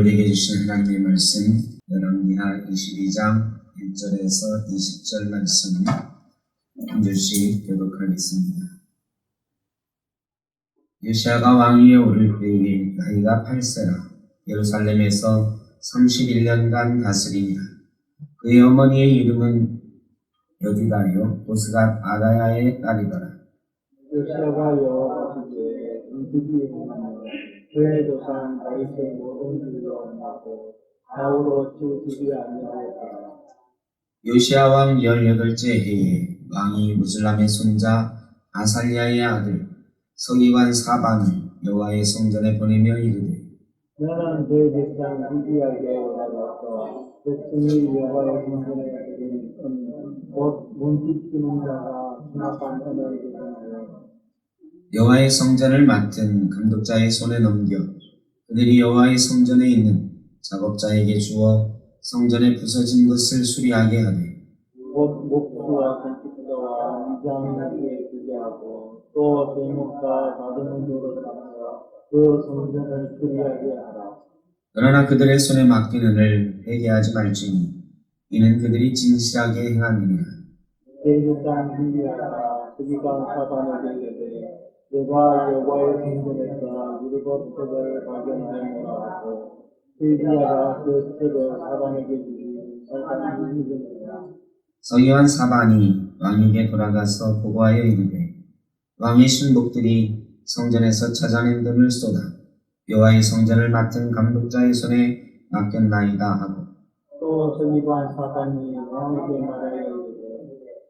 우리에게 주신 하나님의 말씀 열왕기하 22장 1절에서 20절 말씀 한 절씩 교독하겠습니다. 요시야가 왕위에 오를 때에 나이가 8세라 예루살렘에서 31년간 다스리니라. 그의 어머니의 이름은 여디다요 보스갓 아다야의 딸이더라. 요시야가 여호와 보시기에 음식이 행하며 그의 조상 다윗의 모든 길로 행하고 좌우로 치우치지 아니하였더라. 요시야 왕 18째 해에 왕이 무슬람의 손자 아살랴의 아들 서기관 사반을 여호와의 성전에 보내며 이르되 너는 내 제사장 히기야에게 올라가서 백성이 여호와의 성전에 드린 곧 문짓 치는 자가 수납한 은을 주시며 여호와의 성전을 맡은 감독자의 손에 넘겨 그들이 여호와의 성전에 있는 작업자에게 주어 성전에 부서진 것을 수리하게 하되 곧 목수와 건축자와 이장에게 주게 하고 또 제목과 다듬은 돌을 담아 그 성전을 수리하게 하라. 그러나 그들의 손에 맡긴 은을 회개하지 말지니 이는 그들이 진실하게 행함이니라. 제사장 히기야가 서기관 사반에게 이르되 내가 여호와의 성전에서 율법책을 발견하였노라 하고 히기야가 그 책을 사반에게 주니 사반이 읽으니라. 서기관 사반이 왕에게 돌아가서 보고하여 이르되 왕의 신복들이 성전에서 찾아낸 돈을 쏟아 여호와의 성전을 맡은 감독자의 손에 맡겼나이다 하고 또 서기관 사반이 왕에게 말하여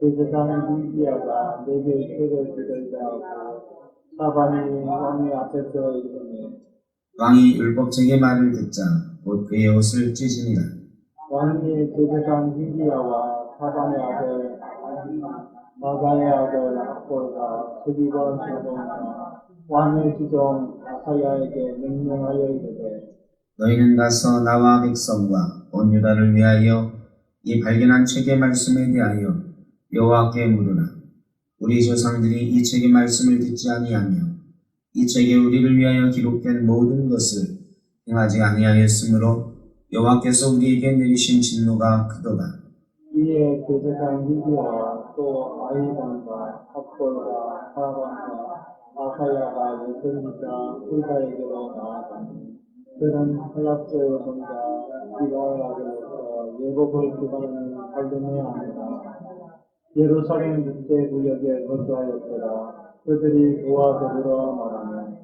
이르되 제사장 히기야가 내게 책을 주려자 하고 사반이 왕의 앞에서 이르니 왕이 율법책의 말을 듣자 곧 그의 옷을 찢으니라. 왕이 제사장 히기야와 사반의 아들 마가의 아들 악볼과 서기관 사반과 왕의 지종 아사야에게 명령하여 이르되 너희는 가서 나와 백성과 온 유다를 위하여 이 발견한 책의 말씀에 대하여 여호와께 물으라. 우리 조상들이 이 책의 말씀을 듣지 아니하며 이 책에 우리를 위하여 기록된 모든 것을 행하지 아니하였으므로 여호와께서 우리에게 내리신 진노가 크도다. 이에 제사장 히기야와 또 아히단과 악볼과 사반과 아사야가 예선지자 hul다에게로 나아가니 그는 할랍자의 손자 이가의 아들로서 예복을 기다리는 살림의 아내라. 예루살렘 둘째 구역에 거주하였더라. 그들이 그와 더불어 말하며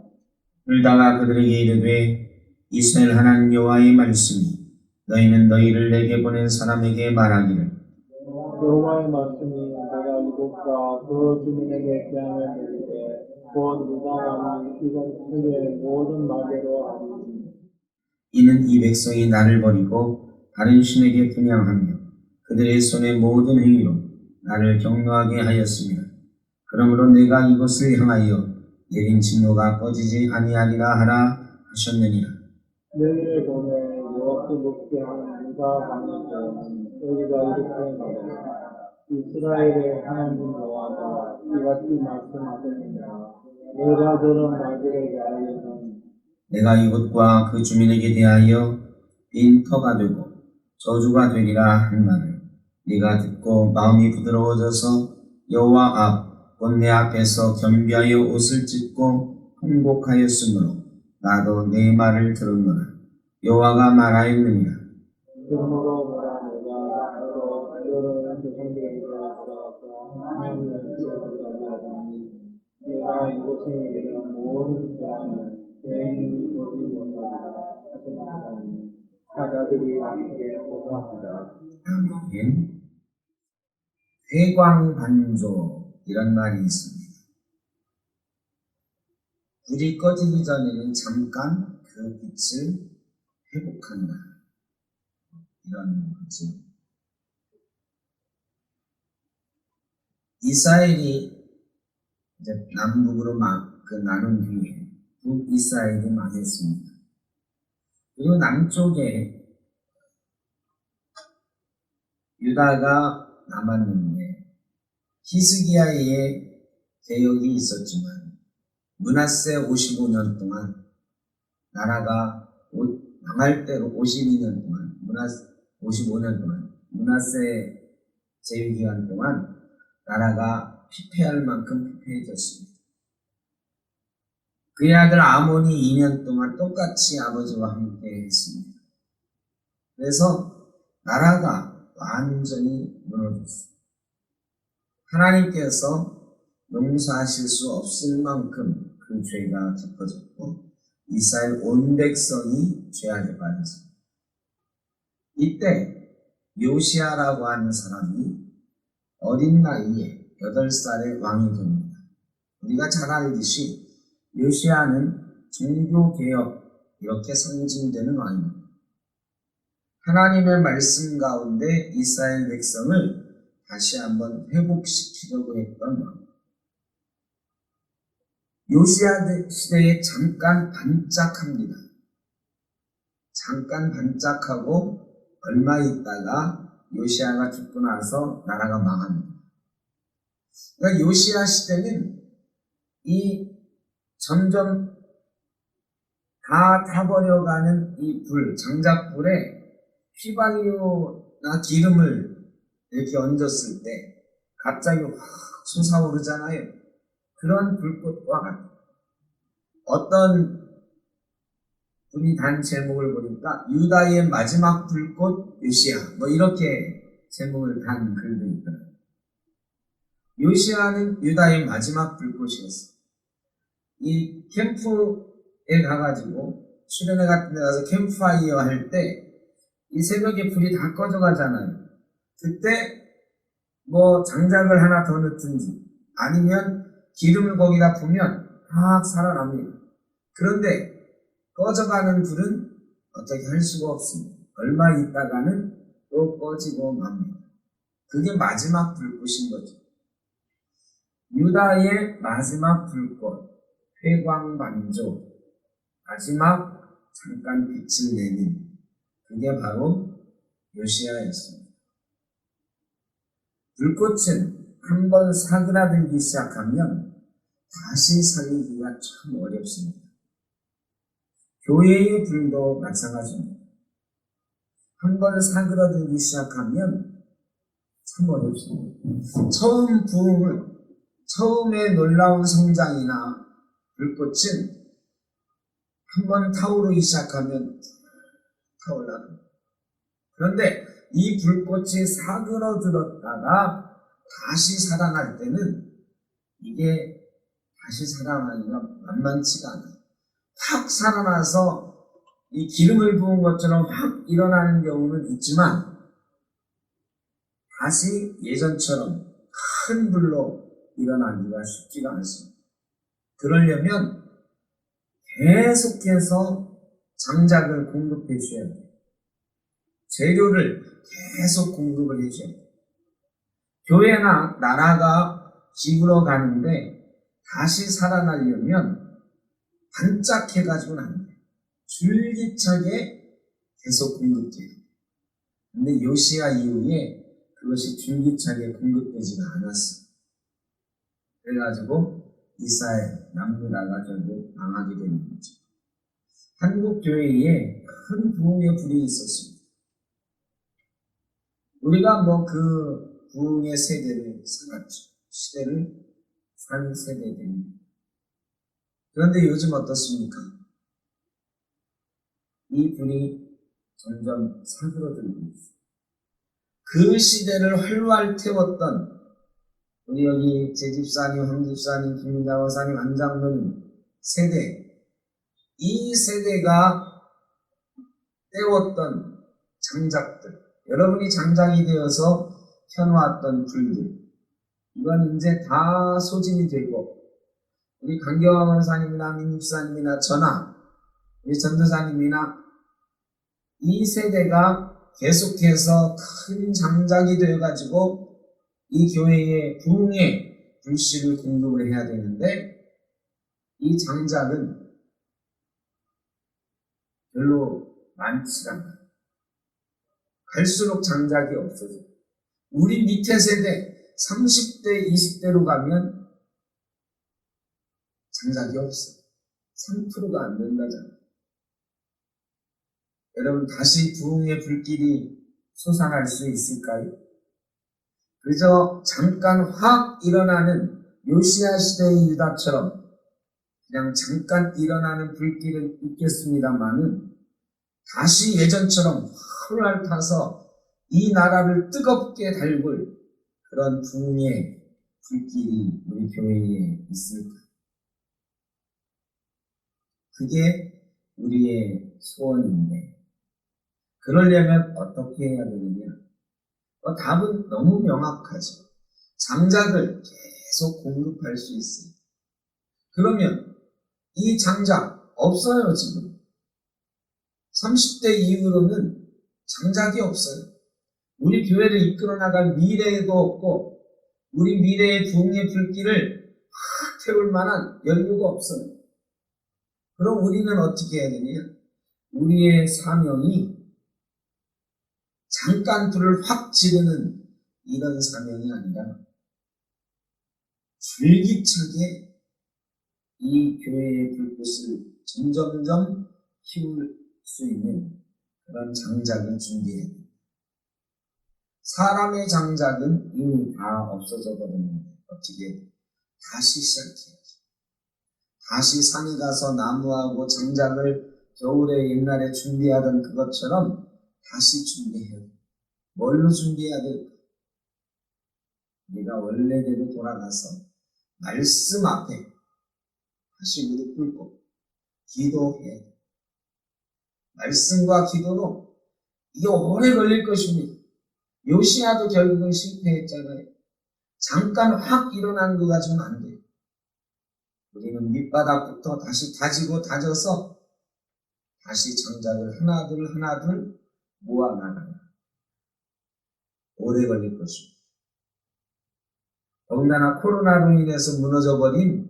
울다가 그들에게 이르되 이스라엘 하나님 여호와의 말씀이 너희는 너희를 내게 보낸 사람에게 말하기를 여호와의 말씀이 내가 이곳과 그 주민에게 재앙을 내리되 곧 유다 왕이 이번 책의 모든 말대로 하리니 이는 이 백성이 나를 버리고 다른 신에게 분향하며 그들의 손의 모든 행위로 나를 경노하게 하였습니다. 그러므로 내가 이것을 향하여 내린 진노가 꺼지지 아니하리라 하라 하셨느니라. 너희를 보내 여호와께 묻게 한 유다 왕에게는 너희가 이렇게 말하라. 이스라엘의 하나님 여호와가 이같이 말씀하셨느니라. 내가 들은 말들에 대하여는 내가 이곳과 그 주민에게 대하여 빈터가 되고 저주가 되리라 한 말을 네가 듣고 마음이 부드러워져서 여호와 앞 곧 내 앞에서 겸비하여 옷을 찢고 통곡하였으므로 나도 내 말을 들었노라. 여호와가 말하였느니라. 그러므로 보라 내가 너로 너를 조상들에게 돌아서 하나님의 지혜를 하니 내가 이곳에 이르는 모든 재앙을 죄인이 보지 못하리라 하셨나니 사자들이 함께 보고하라. 아멘. 회광반조 이런 말이 있습니다. 불이 꺼지기 전에는 잠깐 그 빛을 회복한다. 이런 거죠. 이스라엘이 이제 남북으로 나눈 뒤에 북이스라엘이 망했습니다. 그리고 남쪽에 유다가 남았는데 히스기야의 개혁이 있었지만 므낫세 55년 동안 나라가 망할 대로 52년 동안, 55년 동안, 므낫세 제위기간 동안 나라가 피폐할 만큼 피폐해졌습니다. 그의 아들 아몬이 2년 동안 똑같이 아버지와 함께 했습니다. 그래서 나라가 완전히 무너졌어요. 하나님께서 용서하실 수 없을 만큼 그 죄가 깊어졌고 이스라엘 온 백성이 죄악에 빠졌습니다. 이때 요시아라고 하는 사람이 어린 나이에 8살의 왕이 됩니다. 우리가 잘 알듯이 요시아는 종교개혁 이렇게 상징되는 왕입니다. 하나님의 말씀 가운데 이스라엘 백성을 다시 한번 회복시키려고 했던 왕. 요시아 시대에 잠깐 반짝합니다. 잠깐 반짝하고 얼마 있다가 요시아가 죽고 나서 나라가 망합니다. 그러니까 요시아 시대는 이 점점 다 타버려가는 이 불, 장작불에 휘발유나 기름을 이렇게 얹었을 때 갑자기 확 솟아오르잖아요. 그런 불꽃과 같아요. 어떤 분이 단 제목을 보니까 유다의 마지막 불꽃 요시아 뭐 이렇게 제목을 단 글도 있더라고요. 요시아는 유다의 마지막 불꽃이었어요. 이 캠프에 가가지고 수련회 같은 데 가서 캠프파이어 할 때 이 새벽에 불이 다 꺼져가잖아요. 그때 뭐 장작을 하나 더 넣든지 아니면 기름을 거기다 부으면 막 살아납니다. 그런데 꺼져가는 불은 어떻게 할 수가 없습니다. 얼마 있다가는 또 꺼지고 맙니다. 그게 마지막 불꽃인 거죠. 유다의 마지막 불꽃, 회광반조, 마지막 잠깐 빛을 내는 그게 바로 요시아였습니다. 불꽃은 한번 사그라들기 시작하면 다시 살리기가 참 어렵습니다. 교회의 불도 마찬가지입니다. 한번 사그라들기 시작하면 참 어렵습니다. 처음 부흥을, 처음에 놀라운 성장이나 불꽃은 한번 타오르기 시작하면 타올라갑니다. 그런데 이 불꽃이 사그러들었다가 다시 살아날 때는 이게 다시 살아나기가 만만치가 않아요. 확 살아나서 이 기름을 부은 것처럼 확 일어나는 경우는 있지만 다시 예전처럼 큰 불로 일어나기가 쉽지가 않습니다. 그러려면 계속해서 장작을 공급해 주셔야 돼요. 재료를 계속 공급을 해줘야 돼요. 교회나 나라가 기울어 가는데 다시 살아나려면 반짝해가지고는 안 돼요. 줄기차게 계속 공급돼요. 근데 요시아 이후에 그것이 줄기차게 공급되지가 않았어요. 그래가지고 이스라엘 남유다가 결국 망하게 되는 거죠. 한국 교회에 큰 부흥의 불이 있었습니다. 우리가 뭐 그 부흥의 세대를 살았죠. 시대를 산 세대들입니다. 그런데 요즘 어떻습니까? 이 불이 점점 사그러들고 있어요. 그 시대를 활활 태웠던 우리 여기 제 집사님, 황 집사님, 김민자 원사님, 안장로님 세대, 이 세대가 떼웠던 장작들, 여러분이 장작이 되어서 켜놓았던 불들, 이건 이제 다 소진이 되고 우리 강경화 원사님이나 민 집사님이나 저나 우리 전도사님이나 이 세대가 계속해서 큰 장작이 되어가지고 이 교회의 부흥의 불씨를 공급을 해야 되는데 이 장작은 별로 많지가 않아요. 갈수록 장작이 없어져요. 우리 밑에 세대 30대, 20대로 가면 장작이 없어요. 3%가 안 된다잖아요. 여러분 다시 부흥의 불길이 솟아날 수 있을까요? 그저 잠깐 확 일어나는 요시야 시대의 유다처럼 그냥 잠깐 일어나는 불길은 있겠습니다만은 다시 예전처럼 활활 타서 이 나라를 뜨겁게 달굴 그런 부흥의 불길이 우리 교회에 있을까? 그게 우리의 소원인데 그러려면 어떻게 해야 되느냐? 답은 너무 명확하죠. 장작을 계속 공급할 수 있어요. 그러면 이 장작 없어요 지금. 30대 이후로는 장작이 없어요. 우리 교회를 이끌어 나갈 미래도 없고 우리 미래의 부흥의 불길을 확 태울 만한 연료가 없어요. 그럼 우리는 어떻게 해야 되냐? 우리의 사명이 잠깐 불을 확 지르는 이런 사명이 아니라 줄기차게 이 교회의 불꽃을 점점점 키울 수 있는 그런 장작을 준비해야 됩니다. 사람의 장작은 이미 다 없어져 버렸는데 어떻게 다시 시작해야죠. 다시 산에 가서 나무하고 장작을 겨울에 옛날에 준비하던 그것처럼 다시 준비해야 돼요. 뭘로 준비해야 될까? 우리가 원래대로 돌아가서 말씀 앞에 다시 무릎 꿇고 기도해야 돼요. 말씀과 기도로 이게 오래 걸릴 것입니다. 요시야도 결국은 실패했잖아요. 잠깐 확 일어난 거 가지고는 안 돼요. 우리는 밑바닥부터 다시 다지고 다져서 다시 장작을 하나둘 모아나가야 오래 걸릴 것입니다. 더군다나 코로나로 인해서 무너져버린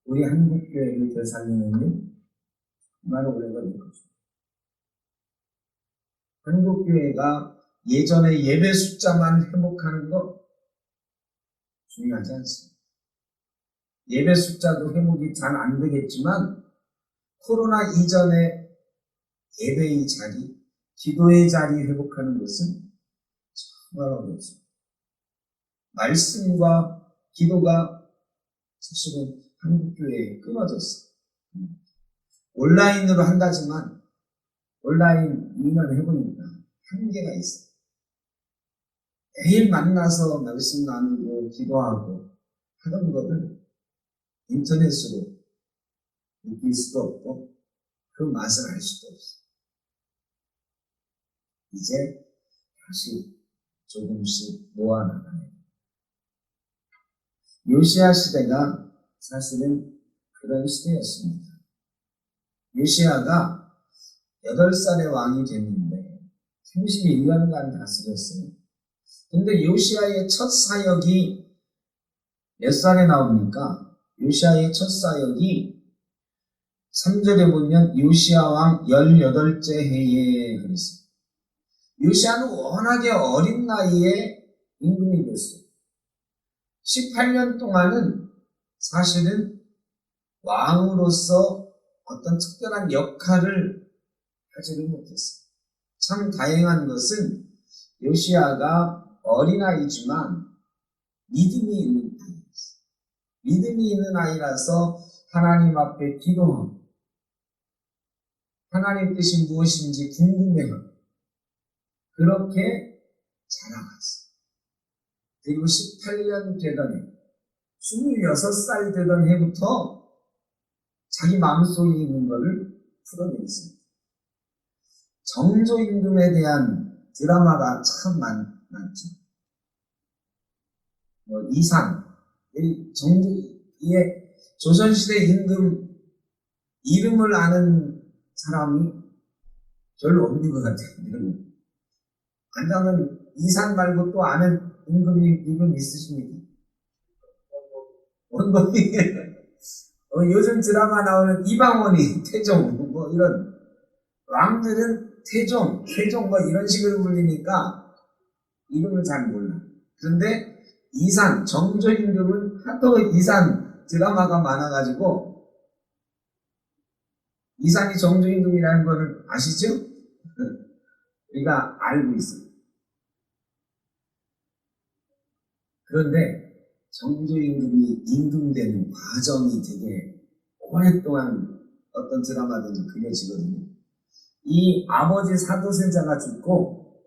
우리 한국교회를 되살리는 일 정말 오래 걸릴 것입니다. 한국교회가 예전에 예배 숫자만 회복하는 거 중요하지 않습니다. 예배 숫자도 회복이 잘 안 되겠지만 코로나 이전에 예배의 자리, 기도의 자리 회복하는 것은 정말 어렵습니다. 말씀과 기도가 사실은 한국교회에 끊어졌어요. 온라인으로 한다지만 온라인만 해보니까 한계가 있어요. 매일 만나서 말씀 나누고 기도하고 하던 것을 인터넷으로 느낄 수도 없고 그 맛을 알 수도 없어요. 이제 다시 조금씩 모아나가야 돼요. 요시야 시대가 사실은 그런 시대였습니다. 요시야가 8살의 왕이 됐는데 31년간 다스렸어요. 근데 요시야의 첫 사역이 몇 살에 나옵니까? 요시야의 첫 사역이 3절에 보면 요시야 왕 18째 해에 그랬어요. 요시야는 워낙에 어린 나이에 임금이 됐어요. 18년 동안은 사실은 왕으로서 어떤 특별한 역할을 하지를 못했어요. 참 다행한 것은 요시야가 어린아이지만 믿음이 있는 아이였어요. 믿음이 있는 아이라서 하나님 앞에 기도하고 하나님 뜻이 무엇인지 궁금해하고 그렇게 자라갔어요. 그리고 18년 되던 해, 26살 되던 해부터 자기 마음속에 있는 것을 풀어냈습니다. 정조임금에 대한 드라마가 참 많죠. 이산, 조선시대 임금 이름을 아는 사람이 별로 없는 것 같아요. 안장은 이산 말고 또 아는 임금 있으십니까? 원범이 요즘 드라마 나오는 이방원이 태종 이런 왕들은 태종 이런 식으로 불리니까 이름을 잘 몰라. 그런데 이산 정조임금은 하도 이산 드라마가 많아가지고 이산이 정조임금이라는 거는 아시죠? 우리가 알고 있어요. 그런데 정조임금이 임금되는 과정이 되게 오랫동안 어떤 드라마든지 그려지거든요. 이 아버지 사도세자가 죽고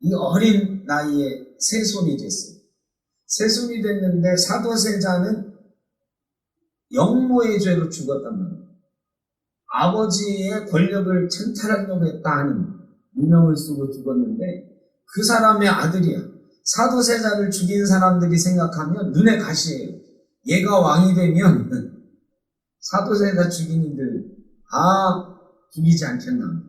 이 어린 나이에 세손이 됐어요. 세손이 됐는데 사도세자는 영모의 죄로 죽었단 말이에요. 아버지의 권력을 찬탈하려고 했다 하는 유명을 쓰고 죽었는데 그 사람의 아들이야. 사도세자를 죽인 사람들이 생각하면 눈에 가시예요. 얘가 왕이 되면 사도세자 죽인 이들 다 죽이지 않겠나.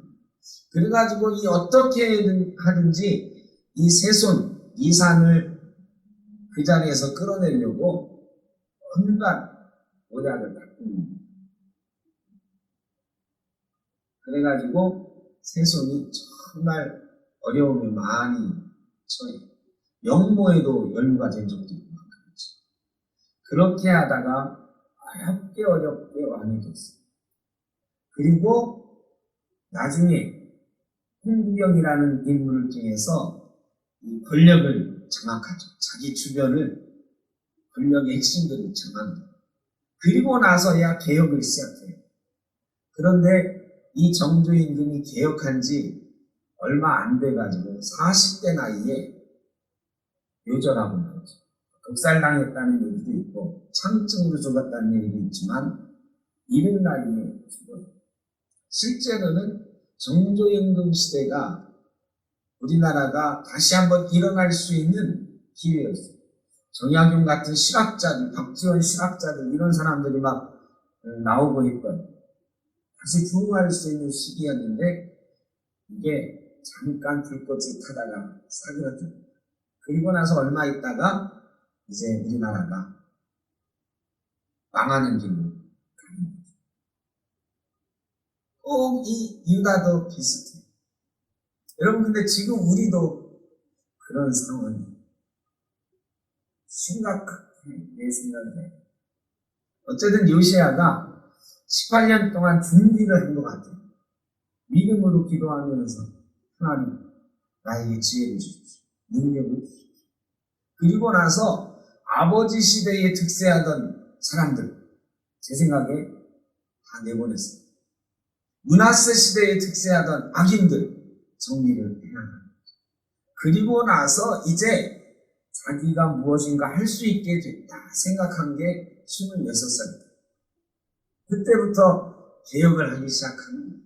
그래가지고 이 어떻게 하든지 이 세손 이산을 그 자리에서 끌어내려고 온갖 오략을 다 꿉니다. 그래가지고 세손이 정말 어려움에 많이 처해요. 영모에도 연루가 된 적도 있고 그렇죠. 그렇게 하다가 어렵게 왕이 됐어요. 그리고 나중에 홍구경이라는 인물을 통해서 이 권력을 장악하죠. 자기 주변을 권력의 핵심들을 장악합니다. 그리고 나서야 개혁을 시작해요. 그런데 이 정조임금이 개혁한 지 얼마 안 돼가지고 40대 나이에 요절하고 나오죠. 독살당했다는 얘기도 있고 창증으로 죽었다는 얘기도 있지만 이른 나이에 죽어요. 실제로는 정조임금 시대가 우리나라가 다시 한번 일어날 수 있는 기회였어요. 정약용 같은 실학자들, 박지원 실학자들 이런 사람들이 막 나오고 있던 다시 부흥할 수 있는 시기였는데 이게 잠깐 불꽃을 타다가 사그라듭니다. 그리고 나서 얼마 있다가 이제 우리나라가 망하는 길로 가는 거죠. 꼭 이 유다도 비슷해요. 여러분 근데 지금 우리도 그런 상황이 심각하게 내 생각에 어쨌든 요시야가 18년 동안 준비를 한 것 같아요. 믿음으로 기도하면서 하나님 나에게 지혜를 주십시오. 능력을 주십시오. 그리고 나서 아버지 시대에 득세하던 사람들 제 생각에 다 내보냈어요. 므낫세 시대에 득세하던 악인들 정리를 해야 합니다. 그리고 나서 이제 자기가 무엇인가 할 수 있게 됐다 생각한 게 26살. 그때부터 개혁을 하기 시작합니다.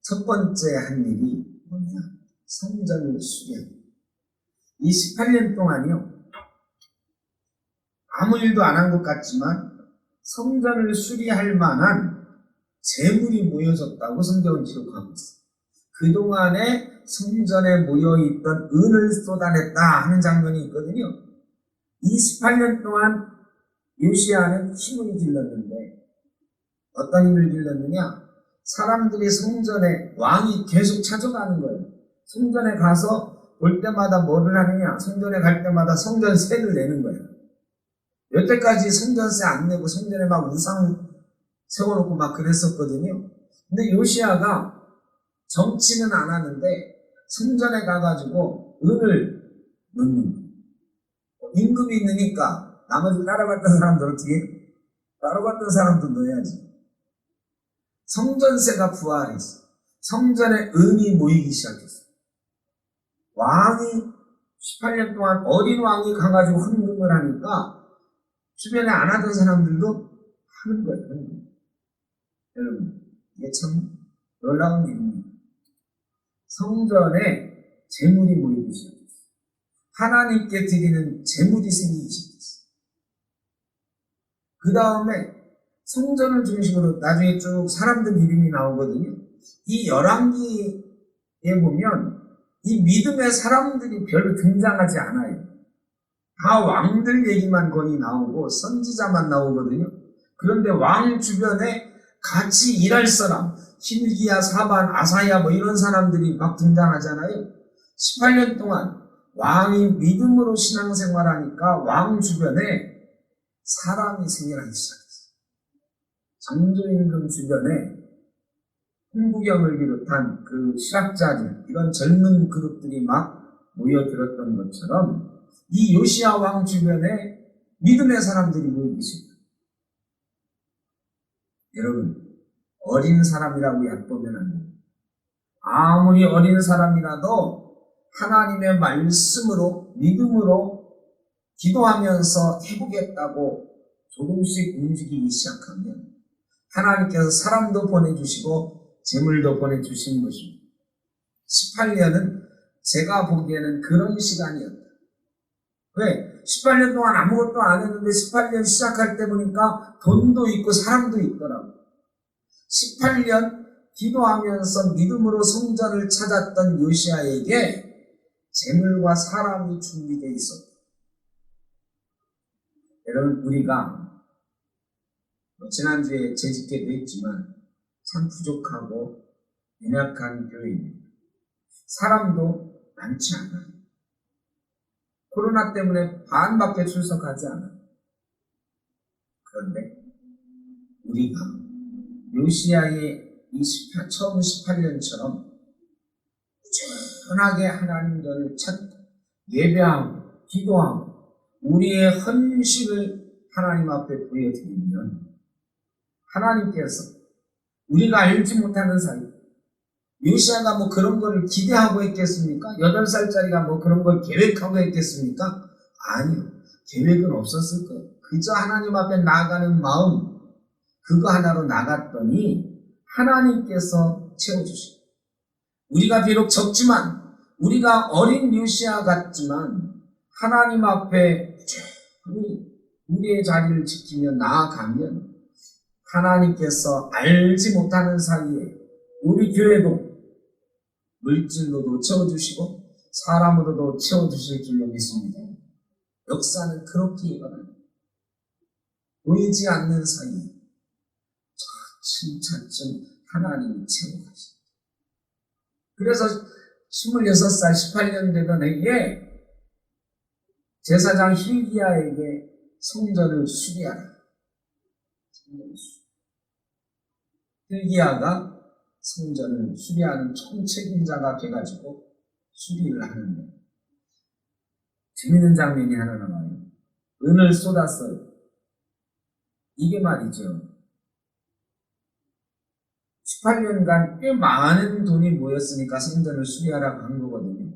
첫 번째 한 일이 뭐냐? 성전을 수리합니다. 이 18년 동안요. 아무 일도 안 한 것 같지만 성전을 수리할 만한 재물이 모여졌다고 성경은 기록하고 있어요. 그동안에 성전에 모여있던 은을 쏟아냈다 하는 장면이 있거든요. 이 18년 동안 요시야는 힘을 길렀는데 어떤 힘을 길렀느냐? 사람들이 성전에 왕이 계속 찾아가는 거예요. 성전에 가서 볼 때마다 뭐를 하느냐? 성전에 갈 때마다 성전세를 내는 거예요. 여태까지 성전세 안 내고 성전에 막 우상 세워놓고 막 그랬었거든요. 근데 요시야가 정치는 안 하는데 성전에 가가지고 은을 넣는 거예요. 임금이 있으니까 나머지 따라갔던 사람들 어떻게 해요? 따라갔던 사람도 넣어야지. 성전세가 부활했어. 성전에 은이 모이기 시작했어. 왕이 18년 동안 어린 왕이 가가지고 헌금을 하니까 주변에 안 하던 사람들도 하는 거예요. 여러분 이게 참 놀라운 일입니다. 성전에 재물이 모이기 시작했어요. 하나님께 드리는 재물이 생기기 시작했어요. 그 다음에 성전을 중심으로 나중에 쭉 사람들 이름이 나오거든요. 이 열왕기에 보면 이 믿음의 사람들이 별로 등장하지 않아요. 다 왕들 얘기만 거의 나오고 선지자만 나오거든요. 그런데 왕 주변에 같이 일할 사람, hil기야, 사반, 아사야 뭐 이런 사람들이 막 등장하잖아요. 18년 동안 왕이 믿음으로 신앙생활하니까 왕 주변에 사람이 생겨나기 시작했어요. 장조임금 주변에 홍구경을 비롯한 그 실학자들, 이런 젊은 그룹들이 막 모여들었던 것처럼 이 요시야 왕 주변에 믿음의 사람들이 모여 계십니다. 여러분, 어린 사람이라고 얕보면 안 돼요. 아무리 어린 사람이라도 하나님의 말씀으로, 믿음으로 기도하면서 해보겠다고 조금씩 움직이기 시작하면 하나님께서 사람도 보내주시고 재물도 보내주신 것입니다. 18년은 제가 보기에는 그런 시간이었다. 왜? 18년 동안 아무것도 안 했는데 18년 시작할 때 보니까 돈도 있고 사람도 있더라고. 18년 기도하면서 믿음으로 성전을 찾았던 요시야에게 재물과 사람이 준비되어 있었다. 여러분, 우리가 지난주에 재짓기도 했지만 참 부족하고 연약한 교회입니다. 사람도 많지 않아요. 코로나 때문에 반밖에 출석하지 않아요. 그런데 우리가 요시야의 처음 18년처럼 꾸준하게 하나님을 찾고 예배하고 기도하고 우리의 헌신을 하나님 앞에 보여드리면 하나님께서 우리가 알지 못하는 사이, 요시야가 뭐 그런 걸 기대하고 했겠습니까? 8살짜리가 뭐 그런 걸 계획하고 했겠습니까? 아니요. 계획은 없었을 거예요. 그저 하나님 앞에 나아가는 마음, 그거 하나로 나갔더니 하나님께서 채워주시고, 우리가 비록 적지만, 우리가 어린 요시야 같지만 하나님 앞에 우리의 자리를 지키며 나아가면 하나님께서 알지 못하는 사이에 우리 교회도 물질로도 채워주시고 사람으로도 채워주실 줄로 믿습니다. 역사는 그렇게 일어납니다. 보이지 않는 사이에 차츰차츰 하나님이 채워가십니다. 그래서 26살 18년 되던 해에 제사장 hil기야에게 성전을 수리하라. hil기야가 성전을 수리하는 총책임자가 돼가지고 수리를 하는데 재밌는 장면이 하나 나와요. 은을 쏟았어요. 이게 말이죠. 18년간 꽤 많은 돈이 모였으니까 성전을 수리하라고 한 거거든요.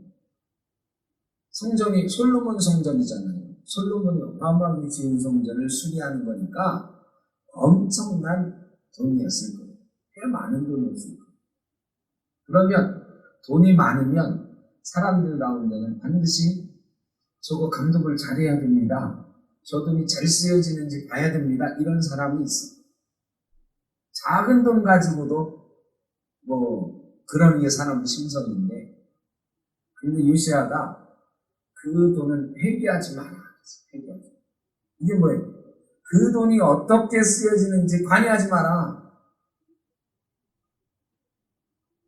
성전이 솔로몬 성전이잖아요. 솔로몬이 어마어마하게 지은 성전을 수리하는 거니까 엄청난 돈이었을 거예요. 꽤 많은 돈이었을 거예요. 그러면 돈이 많으면 사람들 가운데는 반드시 저거 감독을 잘해야 됩니다. 저 돈이 잘 쓰여지는지 봐야 됩니다. 이런 사람이 있어요. 작은 돈 가지고도 뭐 그런 게 사람 심성인데, 근데 요시야가 그 돈은 회개하지 마라. 회개하지 마라. 이게 뭐예요? 그 돈이 어떻게 쓰여지는지 관여하지 마라.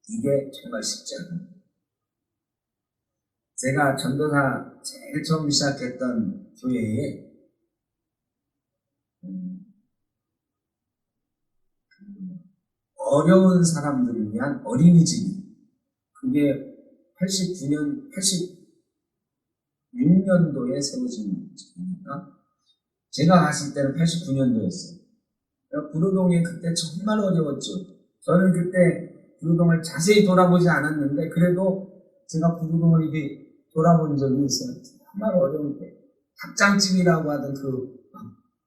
이게 정말 쉽지 않아요. 제가 전도사 제일 처음 시작했던 교회에 어려운 사람들을 위한 어린이집, 그게 86년도에 세워진 집이니까 제가 갔을 때는 89년도였어요. 구로동이 그때 정말 어려웠죠. 저는 그때 구로동을 자세히 돌아보지 않았는데 그래도 제가 구로동을 이렇게 돌아본 적이 있어요. 정말 어려울 때 닭장집이라고 하던 그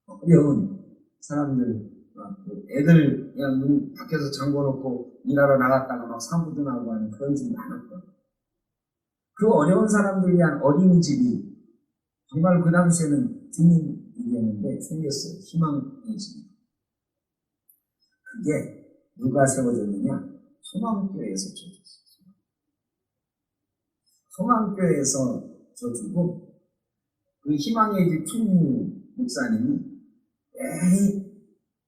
어려운 사람들, 애들 그냥 문 밖에서 잠궈놓고 일하러 나갔다가 막 사무도 나오고 하는 그런 집이 많았거든요. 그 어려운 사람들 위한 어린이집이 정말 그 당시에는 드문 일이었는데 생겼어요. 희망의 집. 그게 누가 세워졌느냐? 소망교회에서 줘줬어요. 소망교회에서 줘주고 그 희망의 집 총무 목사님이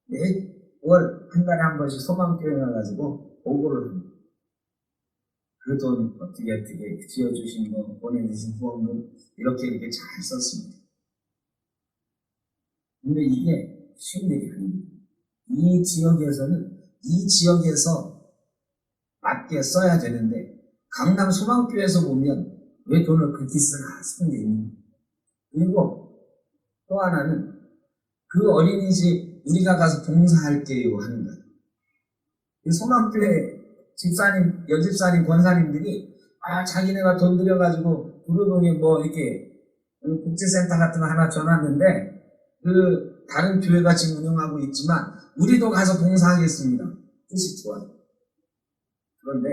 매월 한 달에 한 번씩 소망교회 가가지고 보고를 합니다. 그 돈 어떻게 지어주신 거, 보내주신 후원금 이렇게 잘 썼습니다. 근데 이게 쉬운 일이 아닙니다. 이 지역에서는 이 지역에서 맞게 써야 되는데 강남 소망교회에서 보면 왜 돈을 그렇게 쓰나 싶은 게 있는 거예요. 그리고 또 하나는 그 어린이집 우리가 가서 봉사할게요 하는 거예요. 이 소망교회 집사님, 여집사님, 권사님들이 자기네가 돈 들여가지고 구로동에 뭐 이렇게 국제센터 같은 거 하나 줘놨는데 그 다른 교회가 지금 운영하고 있지만 우리도 가서 봉사하겠습니다. 뜻이 좋아요. 그런데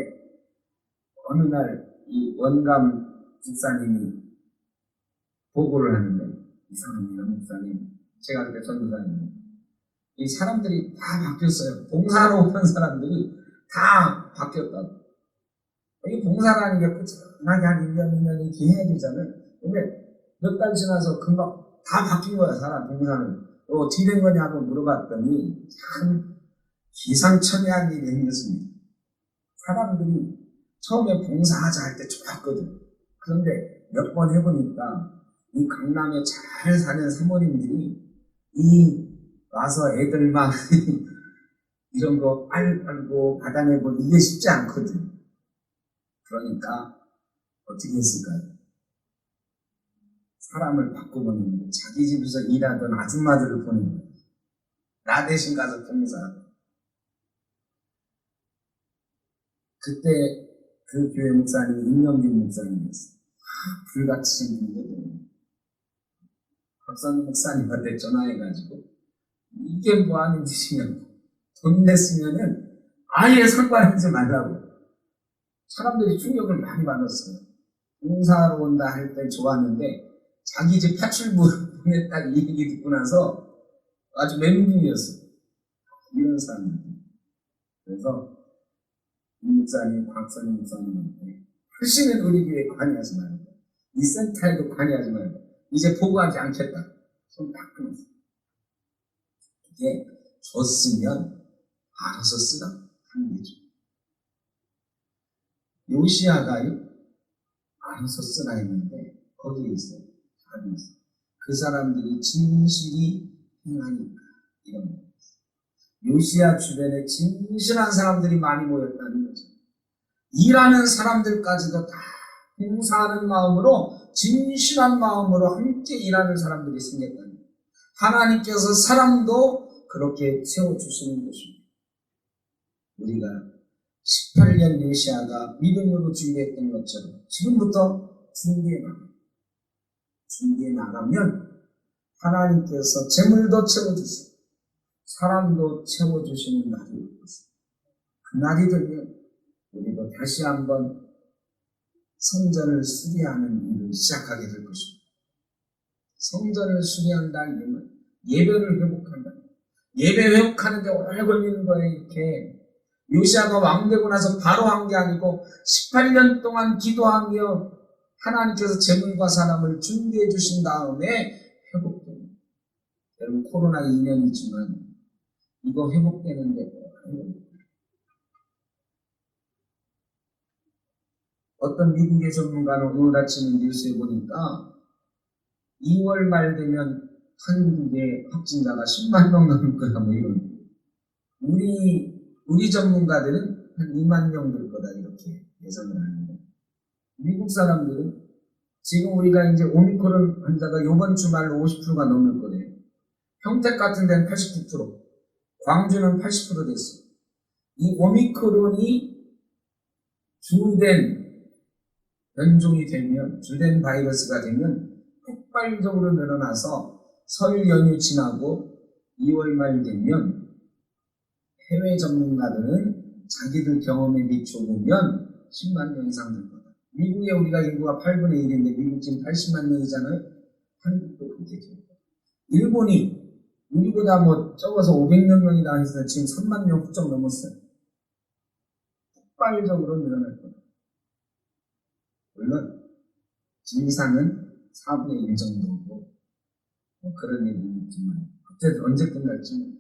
어느 날 이 원감 집사님이 보고를 하는데 이상합니다, 목사님. 제가 그때 전도사님. 이 사람들이 다 바뀌었어요. 봉사하러 오는 사람들이 다 바뀌었다고. 이 봉사라는 게 꾸준하게 한 1년, 2년 이렇게 해야 되잖아요. 근데 몇 달 지나서 금방 다 바뀐 거야, 사람, 봉사는. 어떻게 된 거냐고 물어봤더니 참 기상천외한 일이 생겼습니다. 사람들이 처음에 봉사하자 할 때 좋았거든. 그런데 몇 번 해보니까 이 강남에 잘 사는 사모님들이 와서 애들 막 이런 거 빨고 받아내고 이게 쉽지 않거든. 그러니까 어떻게 했을까요? 사람을 바꿔보는 거예요. 자기 집에서 일하던 아줌마들을 보는 거예요. 나 대신 가서 봉사하고. 그때 그 교회 목사님이 임명진 목사님이었어요. 불같이 생긴 분이거든요. 박선희 목사님한테 전화해가지고 이게 뭐 하는 짓이냐고. 돈 냈으면은 아예 상관하지 말라고. 사람들이 충격을 많이 받았어요. 봉사하러 온다 할 때 좋았는데 자기 집 파출부 보냈다 이 얘기 듣고 나서 아주 멘붕이었어요. 이런 사람들. 그래서 이 목사님, 박선희 목사님한테 다시는 우리 교회에 관여하지 말고 이 센터에도 관여하지 말고 이제 보고하지 않겠다. 손 딱 끊었어요. 이게 줬으면 알아서 쓰라 하는 거죠. 요시아가요 알아서 쓰라 했는데 거기에 있어요. 답이 있어요. 그 사람들이 진실이 행하니까 이런 거예요. 요시아 주변에 진실한 사람들이 많이 모였다는 거죠. 일하는 사람들까지도 다 봉사하는 마음으로 진실한 마음으로 함께 일하는 사람들이 생겼다는 거예요. 하나님께서 사람도 그렇게 세워주시는 것입니다. 우리가 18년 요시아가 믿음으로 준비했던 것처럼 지금부터 준비해 나가면 하나님께서 재물도 채워주시고 사람도 채워주시는 날이 올 것입니다. 그 날이 되면 우리도 다시 한번 성전을 수리하는 일을 시작하게 될 것입니다. 성전을 수리한다 이러면 예배를 회복한다. 예배 회복하는데 오래 걸리는 거예요. 이렇게 요시아가 왕 되고 나서 바로 한 게 아니고 18년 동안 기도하며 하나님께서 재물과 사람을 준비해 주신 다음에 회복됩니다. 여러분 코로나 2년이지만 이거 회복되는데 어떤 미국의 전문가는 오늘 아침에 뉴스에 보니까 2월 말 되면 한국의 확진자가 10만 명 넘을 거다 뭐 이런. 우리 전문가들은 한 2만 명 될 거다 이렇게 예상을 하는데 미국 사람들은 지금 우리가 이제 오미크론 환자가 이번 주말로 50%가 넘을 거예요. 평택 같은 데는 89%, 광주는 80% 됐어요. 이 오미크론이 주된 변종이 되면, 주된 바이러스가 되면 폭발적으로 늘어나서 설 연휴 지나고 2월 말 되면 해외 전문가들은 자기들 경험에 비춰보면 10만 명 이상 될 거다. 미국에 우리가 인구가 8분의 1인데 미국 지금 80만 명이잖아요. 한국도 그렇게 돼요. 일본이 우리보다 뭐 적어서 500몇 명이다 해서 지금 3만 명 훌쩍 넘었어요. 폭발적으로 늘어날 거다. 물론 증상은 4분의 1 정도고 뭐 그런 얘기는 있지만 어쨌든 언제 끝날지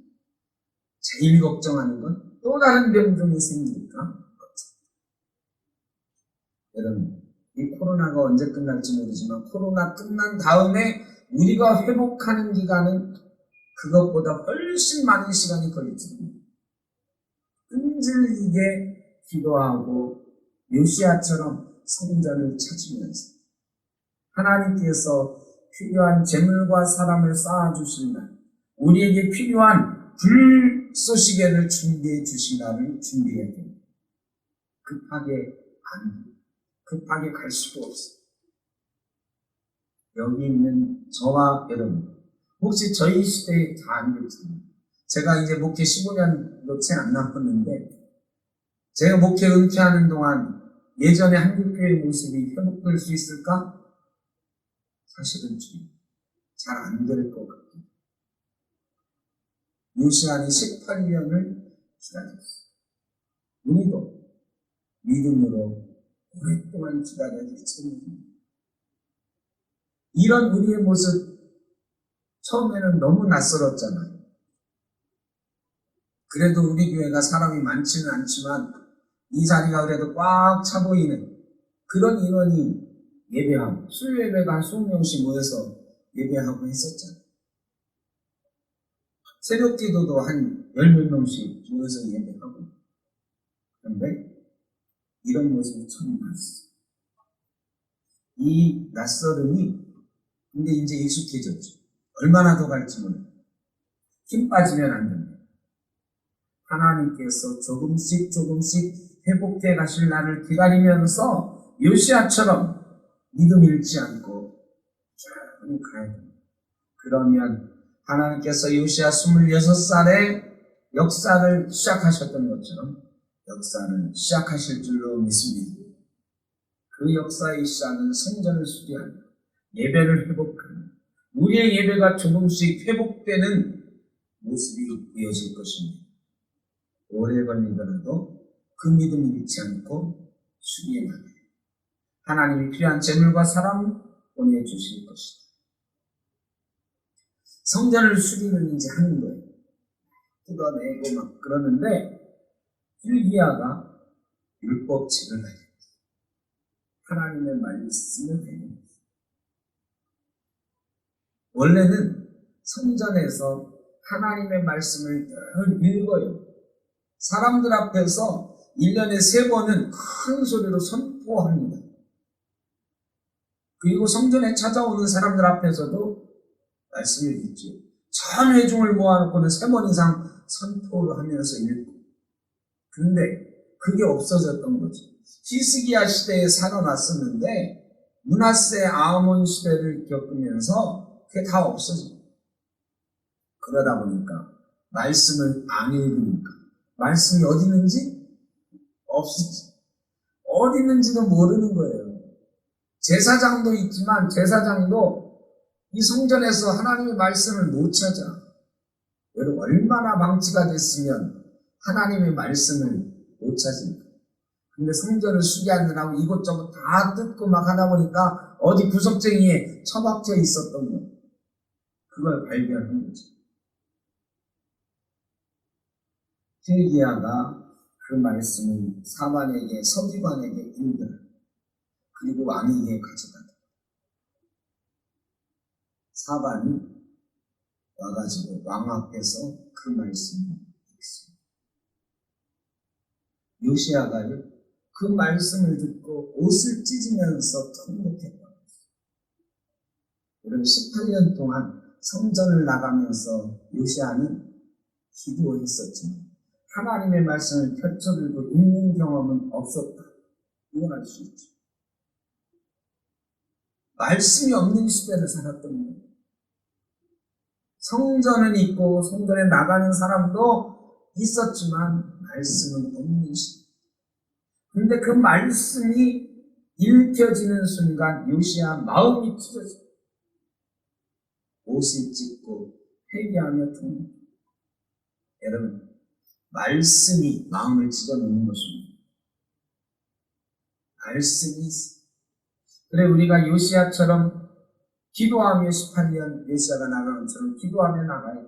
제일 걱정하는 건 또 다른 병종이 생기니까 여러분 이 코로나가 언제 끝날지 모르지만 코로나 끝난 다음에 우리가 회복하는 기간은 그것보다 훨씬 많은 시간이 걸립니다. 끈질기게 기도하고 요시야처럼 성전을 찾으면서 하나님께서 필요한 재물과 사람을 쌓아주실 날, 우리에게 필요한 불쏘시개를 준비해 주신 날을 준비해야 됩니다. 급하게 갈 수도 없어요. 여기 있는 저와 여러분, 혹시 저희 시대에 다 안 그렇습니다. 제가 이제 목회 15년도 채 안 남았는데, 제가 목회 은퇴하는 동안 예전에 한국교회의 모습이 회복될 수 있을까? 사실은 잘 안 될 것 같아요. 요시야는 18년을 기다렸어요. 우리도 믿음으로 오랫동안 기다려야 되겠습니다. 이런 우리의 모습 처음에는 너무 낯설었잖아요. 그래도 우리 교회가 사람이 많지는 않지만 이 자리가 그래도 꽉 차 보이는 그런 인원이 예배하고, 수요 예배가 한 20명씩 모여서 예배하고 했었잖아요. 새벽 기도도 한 10몇 명씩 모여서 예배하고. 그런데 이런 모습이 처음 봤어요. 이 낯설음이 근데 이제 익숙해졌죠. 얼마나 더 갈지 몰라요. 힘 빠지면 안 됩니다. 하나님께서 조금씩 회복해 가실 날을 기다리면서 요시야처럼 믿음 잃지 않고 쭉 가야 됩니다. 그러면 하나님께서 요시야 26살에 역사를 시작하셨던 것처럼 역사를 시작하실 줄로 믿습니다. 그 역사의 시작은 성전을 수리하는, 예배를 회복하는, 우리의 예배가 조금씩 회복되는 모습이 이어질 것입니다. 오래 걸리더라도 그 믿음을 잃지 않고 수리해 나가요. 하나님이 필요한 재물과 사람 보내주실 것이다. 성전을 수리는 이제 하는 거예요. 뜯어내고 막 그러는데 hil기야가 율법책을 가요. 하나님의 말씀을 해요. 원래는 성전에서 하나님의 말씀을 늘 읽어요. 사람들 앞에서 1년에 3번은 큰 소리로 선포합니다. 그리고 성전에 찾아오는 사람들 앞에서도 말씀을 읽죠. 전 회중을 모아놓고는 3번 이상 선포를 하면서 읽고. 그런데 그게 없어졌던 거죠. 히스기야 시대에 살아났었는데 므낫세 아몬 시대를 겪으면서 그게 다 없어져요. 그러다 보니까 말씀을 안 읽으니까 말씀이 어디 있는지 없지. 어디 있는지도 모르는 거예요. 제사장도 있지만 제사장도 이 성전에서 하나님의 말씀을 못 찾아. 여러분 얼마나 방치가 됐으면 하나님의 말씀을 못 찾습니까? 근데 성전을 수리하느라고 이것저것 다 뜯고 막 하다 보니까 어디 구석쟁이에 처박혀 있었던 거, 그걸 발견한 거죠. hil기야가 그 말씀을 사반에게, 서기관에게 읽으라. 그리고 왕에게 가져가다. 사반이 와가지고 왕 앞에서 그 말씀을 읽습니다. 요시야가요, 그 말씀을 듣고 옷을 찢으면서 통곡했다. 여러분 18년 동안 성전을 나가면서 요시야는 기도했었지만 하나님의 말씀을 펼쳐들고 읽는 경험은 없었다. 이걸 알 수 있죠. 말씀이 없는 시대를 살았던 거예요. 성전은 있고 성전에 나가는 사람도 있었지만 말씀은 없는 시대. 근데 그 말씀이 읽혀지는 순간 요시야 마음이 찢어져요. 옷을 찢고 회개하며 통곡. 여러분 말씀이 마음을 찢어놓는 것입니다. 말씀이 있어요. 그래 우리가 요시야처럼 기도하며 18년 요시야가 나가는 것처럼 기도하며 나가요.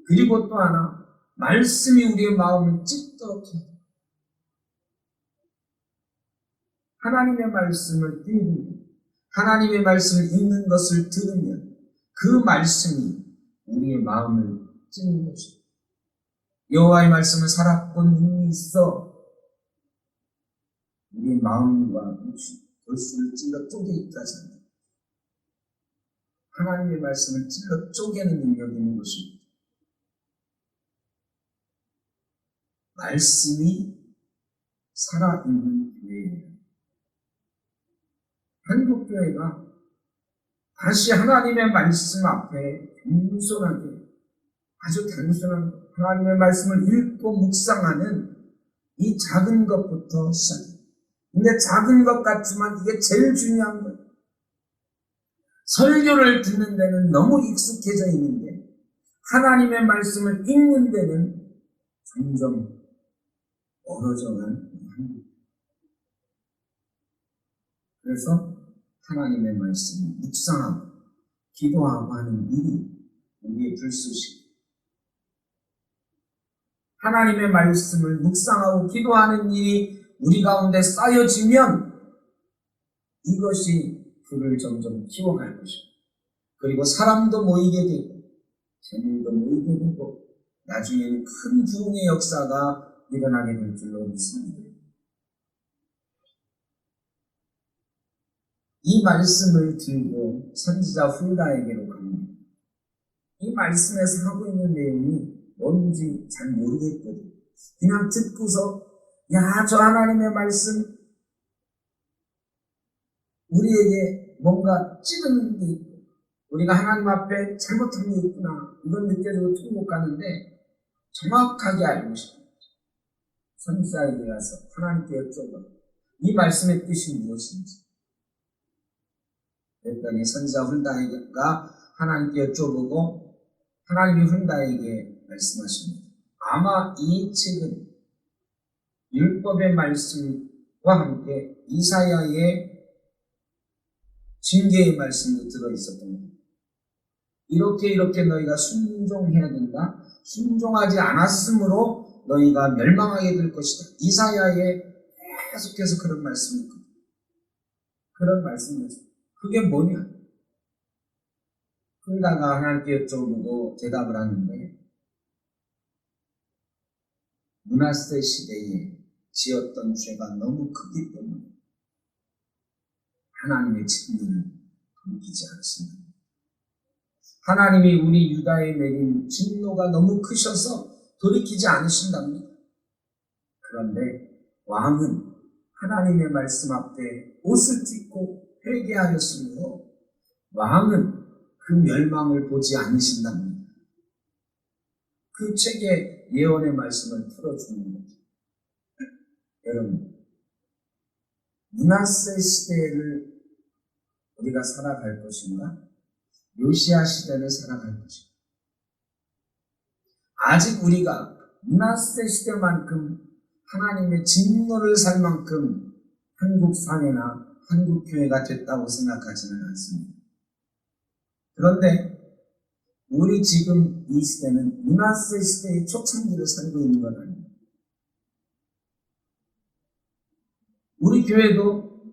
그리고 또 하나 말씀이 우리의 마음을 찢도록 해요. 하나님의 말씀을 읽으면, 하나님의 말씀을 읽는 것을 들으면 그 말씀이 우리의 마음을 찢는 것입니다. 여호와의 말씀을 살아본 힘이 있어 우리의 마음과 골수를 찔러 쪼개 있다 하잖아요. 하나님의 말씀을 찔러 쪼개는 능력이 있는 것입니다. 말씀이 살아있는 교회예요. 한국교회가 다시 하나님의 말씀 앞에 겸손하게 아주 단순한 하나님의 말씀을 읽고 묵상하는 이 작은 것부터 시작해요. 근데 작은 것 같지만 이게 제일 중요한 거예요. 설교를 듣는 데는 너무 익숙해져 있는데 하나님의 말씀을 읽는 데는 점점 멀어져가는 한국. 그래서 하나님의 말씀을 묵상하고 기도하고 하는 일이 우리의 불쏘시. 하나님의 말씀을 묵상하고 기도하는 일이 우리 가운데 쌓여지면 이것이 그를 점점 키워갈 것입니다. 그리고 사람도 모이게 되고 재물도 모이게 되고 나중에는 큰 부흥의 역사가 일어나게 될 줄로 믿습니다. 이 말씀을 들고 선지자 훌다에게로 갑니다. 이 말씀에서 하고 있는 내용이 뭔지 잘 모르겠거든요. 그냥 듣고서 야, 저 하나님의 말씀 우리에게 뭔가 찌르는 게 있고 우리가 하나님 앞에 잘못한 게 있구나 이건 느껴지고 통곡하는데 정확하게 알고 싶습니다. 선지자에게 가서 하나님께 여쭤봐 이 말씀의 뜻이 무엇인지. 그랬더니 선지자 훌다가 하나님께 여쭤보고 하나님이 훌다에게 말씀하십니다. 아마 이 책은 율법의 말씀과 함께 이사야의 징계의 말씀도 들어있었던 겁니다. 이렇게 너희가 순종해야 된다. 순종하지 않았으므로 너희가 멸망하게 될 것이다. 이사야에 계속해서 그런 말씀이 있거든요. 그런 말씀이었어요. 그게 뭐냐? 훌다가 하나님께 여쭤보고 대답을 하는데 므낫세 시대에 지었던 죄가 너무 크기 때문에 하나님의 진리를 돌이키지 않습니다. 하나님이 우리 유다에 내린 진노가 너무 크셔서 돌이키지 않으신답니다. 그런데 왕은 하나님의 말씀 앞에 옷을 찢고 회개하였으므로 왕은 그 멸망을 보지 않으신답니다. 그 책에 예언의 말씀을 풀어주는 거죠. 여러분, 므낫세 시대를 우리가 살아갈 것인가? 요시야 시대를 살아갈 것인가? 아직 우리가 므낫세 시대만큼 하나님의 진노를 살 만큼 한국 사회나 한국 교회가 됐다고 생각하지는 않습니다. 그런데 우리 지금 이 시대는 므낫세 시대의 초창기를 살고 있는 것 아닙니다. 우리 교회도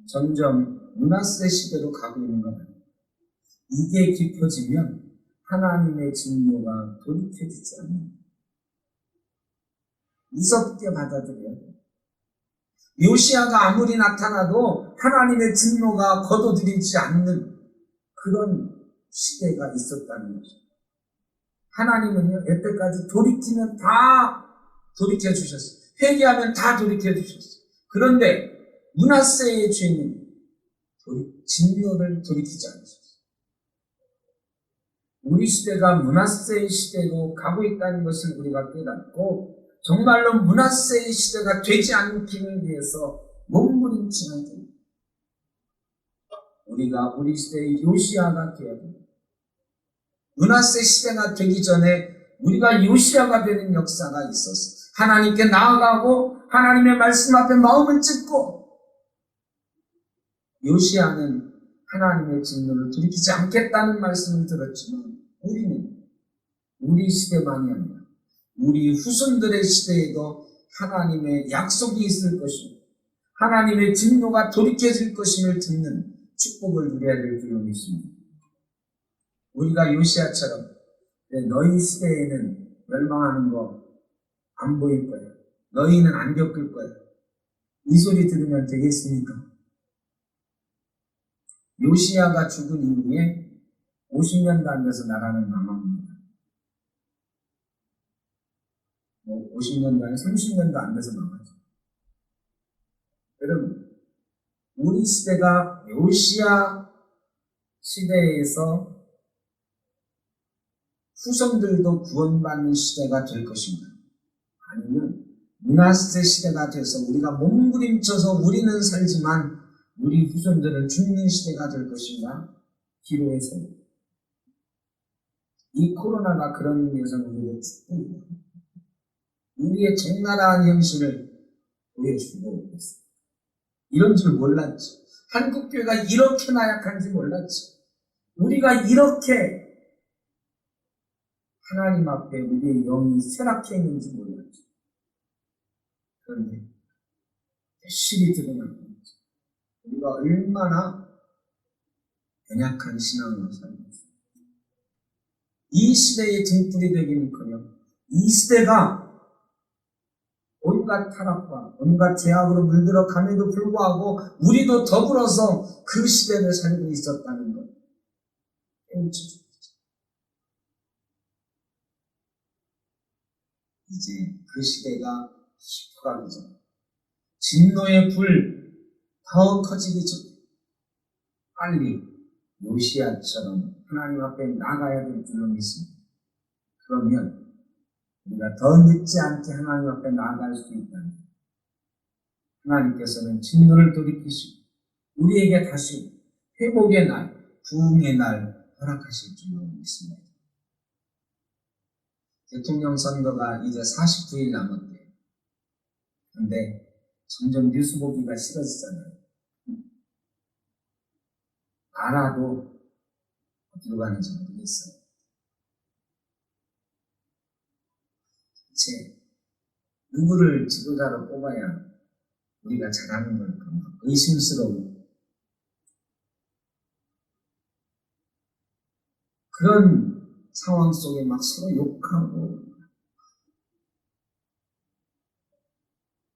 점점 므낫세 시대로 가고 있는 것 아닙니다. 이게 깊어지면 하나님의 진노가 돌이켜지지 않습니다. 무섭게 받아들여야 돼요. 요시야가 아무리 나타나도 하나님의 진노가 거둬들이지 않는 그런 시대가 있었다는 거죠. 하나님은요, 여태까지 돌이키면 다 돌이켜 주셨어요. 회개하면 다 돌이켜 주셨어요. 그런데 므낫세의 죄는 진노를 돌이키지 않으셨어요. 우리 시대가 므낫세의 시대로 가고 있다는 것을 우리가 깨닫고 정말로 므낫세의 시대가 되지 않기를 위해서 몸부림치는 겁니다. 우리가 우리 시대의 요시야가 되어야 됩니다. 므낫세 시대가 되기 전에 우리가 요시야가 되는 역사가 있었어요. 하나님께 나아가고 하나님의 말씀 앞에 마음을 찢고 요시야는 하나님의 진노를 돌이키지 않겠다는 말씀을 들었지만 우리는 우리 시대만이 아니라 우리 후손들의 시대에도 하나님의 약속이 있을 것이고 하나님의 진노가 돌이켜질 것임을 듣는 축복을 누려야 될 줄로 믿습니다. 우리가 요시야처럼 너희 시대에는 멸망하는 거 안 보일 거야. 너희는 안 겪을 거야. 이 소리 들으면 되겠습니까? 요시야가 죽은 이후에 50년도 안 돼서 나라는 망합니다. 50년도 아니 30년도 안 돼서 망하죠. 여러분, 우리 시대가 요시야 시대에서 후손들도 구원받는 시대가 될 것인가? 아니면 므낫세 시대가 돼서 우리가 몸부림쳐서 우리는 살지만 우리 후손들은 죽는 시대가 될 것인가? 기로에서 이 코로나가 그런 의미에서 우리를 축복합니다. 우리의 적나라한 현실을 보여주고 있습니다. 이런 줄 몰랐지. 한국교회가 이렇게 나약한지 몰랐지. 우리가 이렇게 하나님 앞에 우리의 영이 쇠락해 있는지 몰랐지. 그런데 열심히 드러나고 있지. 우리가 얼마나 연약한 신앙으로 살고 있습니다. 이 시대의 등불이 되기는커녕 이 시대가 온갖 타락과 온갖 죄악으로 물들어 감에도 불구하고 우리도 더불어서 그 시대를 살고 있었다는 것 깨우쳐 줍니다. 이제 그 시대가 깊어가기 전 진노의 불 더 커지기 전 빨리 요시야처럼 하나님 앞에 나가야 될 줄로 믿습니다. 그러면 우리가 더 늦지 않게 하나님 앞에 나아갈 수 있다면 하나님께서는 진노를 돌이키시고 우리에게 다시 회복의 날, 부흥의 날 허락하실 줄로 믿습니다. 대통령 선거가 이제 49일 남았대요. 그런데 점점 뉴스 보기가 싫어지잖아요. 알아도 어디로 가는지 모르겠어요. 대체 누구를 지도자로 뽑아야 우리가 잘하는 걸까? 의심스러운 그런 상황 속에 막 서로 욕하고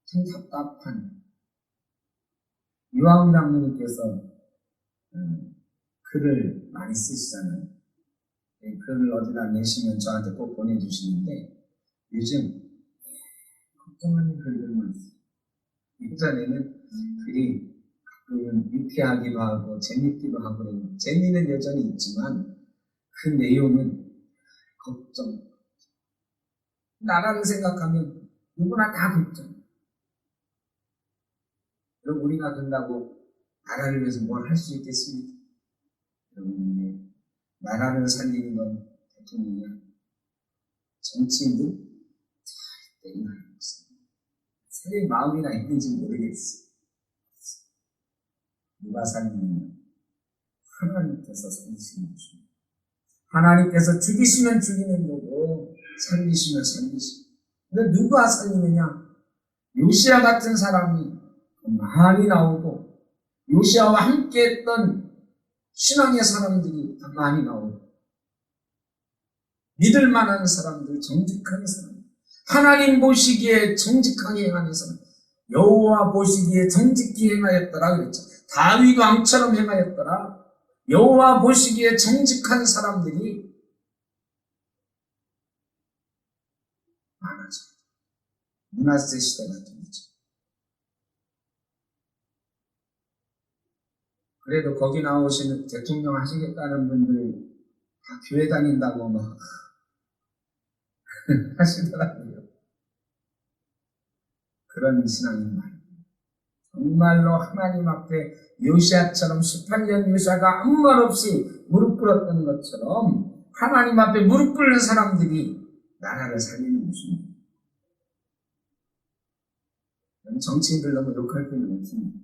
참 답답한 유황 장로님께서 글을 많이 쓰시잖아요. 글을 어디다 내시면 저한테 꼭 보내주시는데 요즘 걱정하는 글들만 있어요. 예전에는 글이 가끔은 유쾌하기도 하고 재밌기도 하고 재미는 여전히 있지만 그 내용은 걱정. 나라를 생각하면 누구나 다 걱정. 그럼 우리가 된다고 나라를 위해서 뭘 할 수 있겠습니까? 여러분, 나라를 살리는 건 대통령이야. 정치인들 절대 이 말이 없어요. 살릴 마음이나 있는지 모르겠어. 누가 살리느냐? 하나님께서 살리시는 것입니다. 하나님께서 죽이시면 죽이는 거고 살리시면 살리시고. 근데 누가 살리느냐? 요시야 같은 사람이 많이 나오고 요시야와 함께 했던 신앙의 사람들이 많이 나오고 믿을 만한 사람들, 정직한 사람, 하나님 보시기에 정직하게 행하는 사람, 여호와 보시기에 정직히 행하였더라 그랬죠. 다윗 왕처럼 행하였더라. 여호와 보시기에 정직한 사람들이 많아져. 므낫세 시대가 되죠. 그래도 거기 나오시는 대통령 하시겠다는 분들 다 교회 다닌다고 막 하시더라고요. 그런 신앙이 많아요. 정말로 하나님 앞에 요시야처럼 18년 요시야가 아무 말 없이 무릎 꿇었던 것처럼 하나님 앞에 무릎 꿇는 사람들이 나라를 살리는 것입니다. 정치인들 너무 욕할 필요는 없습니다.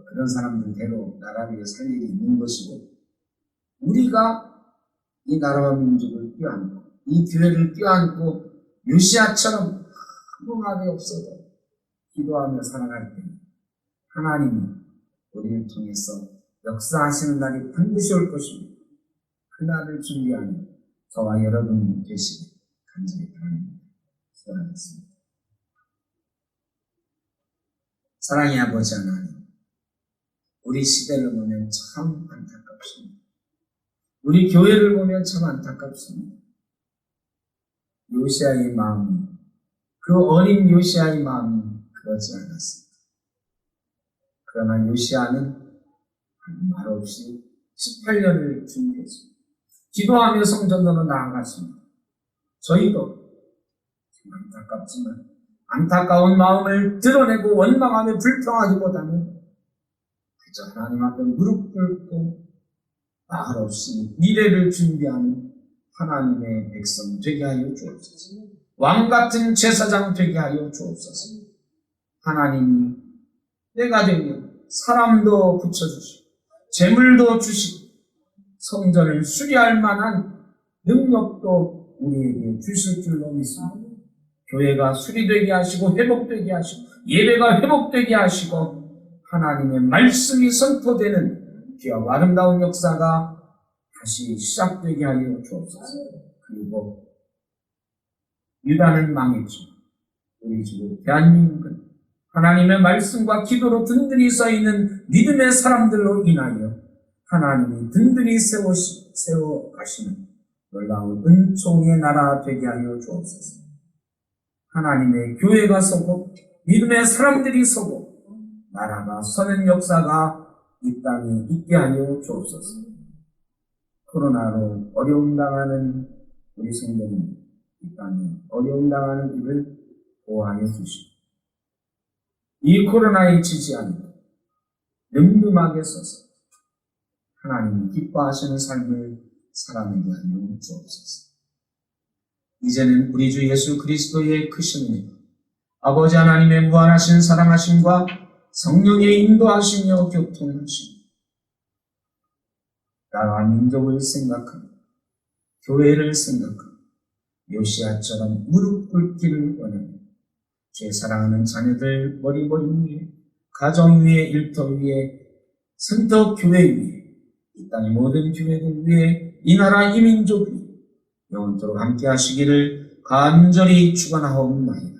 그런 사람들대로 나라를 살릴 일이 있는 것이고 우리가 이 나라와 민족을 껴안고 이 교회를 껴안고 요시야처럼 아무 말이 없어도 기도하며 살아갈 때 하나님이 우리를 통해서 역사하시는 날이 반드시 올 것입니다. 그날을 준비하는 저와 여러분 되시길 간절히 바랍니다. 기도하겠습니다. 사랑의 아버지 하나님, 우리 시대를 보면 참 안타깝습니다. 우리 교회를 보면 참 안타깝습니다. 요시아의 마음이, 그 어린 요시아의 마음이 그러지 않았습니다. 그러나 요시아는 말없이 18년을 준비했습니다. 기도하며 성전으로 나아갔습니다. 저희도 참 안타깝지만 안타까운 마음을 드러내고 원망하며 불평하기보다는 그저 하나님 앞에 무릎 꿇고 말없이 미래를 준비하는 하나님의 백성 되게 하여 주옵소서. 왕같은 제사장 되게 하여 주옵소서. 하나님이 때가 되면 사람도 붙여주시고 재물도 주시고 성전을 수리할 만한 능력도 우리에게 주실 줄로 믿습니다. 교회가 수리되게 하시고 회복되게 하시고 예배가 회복되게 하시고 하나님의 말씀이 선포되는 귀하고 아름다운 역사가 다시 시작되게 하여 주옵소서. 그리고 유다는 망했지만 우리 지금 대한민국은 하나님의 말씀과 기도로 든든히 서있는 믿음의 사람들로 인하여 하나님이 든든히 세워 가시는 놀라운 은총의 나라 되게 하여 주옵소서. 하나님의 교회가 서고 믿음의 사람들이 서고 나라가 서는 역사가 이 땅에 있게 하여 주옵소서. 코로나로 어려움 당하는 우리 성도님, 이 땅에 어려움 당하는 이를 보호하여 주시고 이 코로나에 지지 않고 늠름하게 서서 하나님이 기뻐하시는 삶을 살아내게 하여 주옵소서. 이제는 우리 주 예수 그리스도의 크신 은혜, 아버지 하나님의 무한하신 사랑하심과 성령의 인도하시며 교통하시며 나라 민족을 생각하며 교회를 생각하며 요시아처럼 무릎 꿇기를 원하며 죄 사랑하는 자녀들 머리머리 위에 가정 위에 일터 위에 성도 교회 위에 이 땅의 모든 교회들 위에 이 나라 이 민족 위에 영원토록 함께 하시기를 간절히 축원하옵나이다.